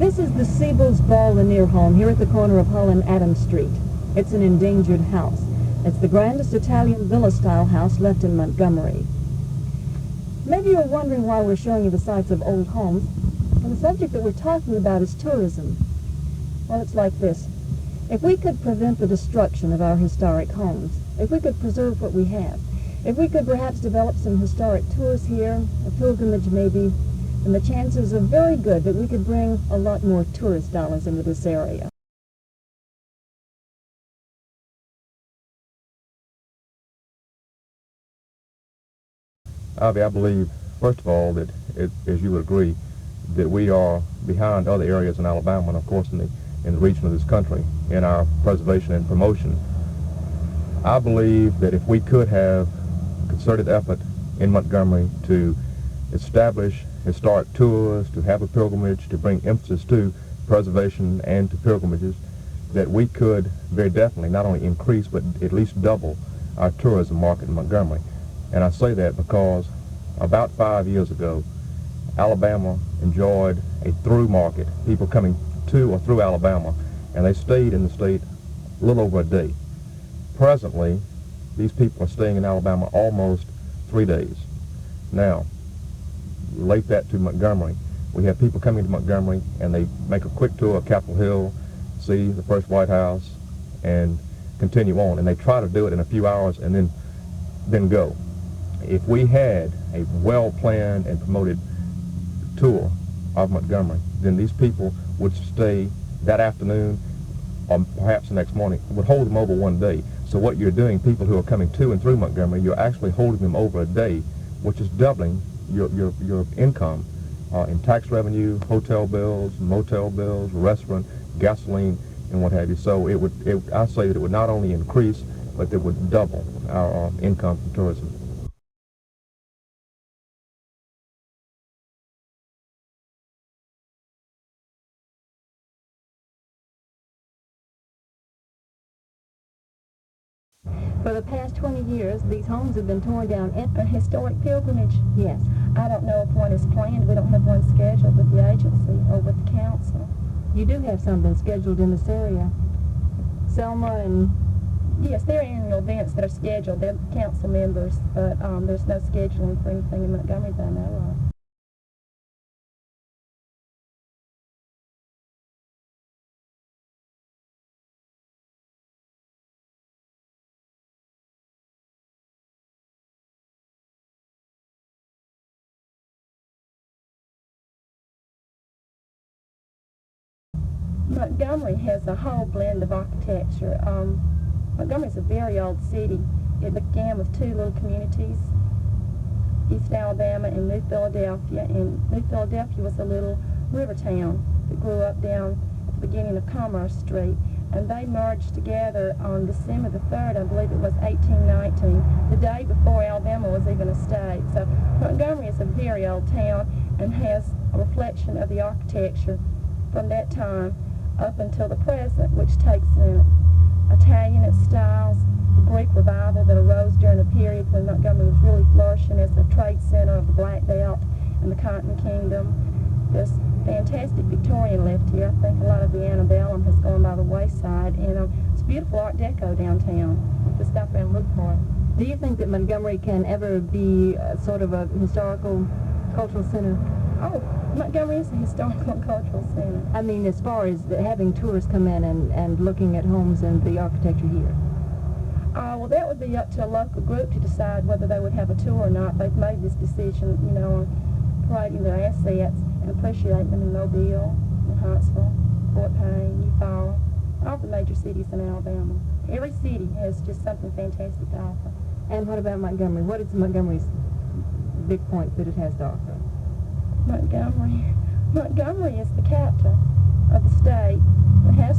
This is the Siebel's Ball Lanier home here at the corner of Hull and Adams Street. It's an endangered house. It's the grandest Italian villa-style house left in Montgomery. Maybe you're wondering why we're showing you the sights of old homes, and the subject that we're talking about is tourism. Well, it's like this. If we could prevent the destruction of our historic homes, if we could preserve what we have, if we could perhaps develop some historic tours here, a pilgrimage maybe, then the chances are very good that we could bring a lot more tourist dollars into this area. Ivy, I believe, first of all, that, as you would agree, that we are behind other areas in Alabama and, of course, in the region of this country in our preservation and promotion. I believe that if we could have a concerted effort in Montgomery to establish historic tours, to have a pilgrimage, to bring emphasis to preservation and to pilgrimages, that we could very definitely not only increase but at least double our tourism market in Montgomery. And I say that because about 5 years ago, Alabama enjoyed a through market, people coming to or through Alabama, and they stayed in the state a little over a day. Presently, these people are staying in Alabama almost 3 days. Now, relate that to Montgomery. We have people coming to Montgomery and they make a quick tour of Capitol Hill, see the first White House, and continue on. And they try to do it in a few hours and then go. If we had a well-planned and promoted tour of Montgomery, then these people would stay that afternoon or perhaps the next morning, would hold them over 1 day. So what you're doing, people who are coming to and through Montgomery, you're actually holding them over a day, which is doubling your income in tax revenue, hotel bills, motel bills, restaurant, gasoline, and what have you. So I say that it would not only increase, but it would double our income from tourism. For the past 20 years, these homes have been torn down. A historic pilgrimage? Yes. I don't know if one is planned. We don't have one scheduled with the agency or with the council. You do have something scheduled in this area. Selma and... Yes, there are annual events that are scheduled. They're council members, but there's no scheduling for anything in Montgomery that I know of. Montgomery has a whole blend of architecture. Montgomery is a very old city. It began with 2 little communities, East Alabama and New Philadelphia, and New Philadelphia was a little river town that grew up down at the beginning of Commerce Street, and they merged together on December the 3rd, I believe it was 1819, the day before Alabama was even a state. So Montgomery is a very old town and has a reflection of the architecture from that time up until the present, which takes in Italian styles, the Greek revival that arose during a period when Montgomery was really flourishing as the trade center of the Black Belt and the Cotton Kingdom. There's fantastic Victorian left here. I think a lot of the antebellum has gone by the wayside, and it's beautiful Art Deco downtown. You can stop there and look for it. Do you think that Montgomery can ever be sort of a historical cultural center? Oh, Montgomery is a historical and cultural center. I mean, as far as having tourists come in and looking at homes and the architecture here. Well, that would be up to a local group to decide whether they would have a tour or not. They've made this decision, you know, on parading their assets and appreciating them in Mobile, in Huntsville, Fort Payne, Eufaula, all the major cities in Alabama. Every city has just something fantastic to offer. And what about Montgomery? What is Montgomery's big point that it has to offer? Montgomery is the capital of the state. It has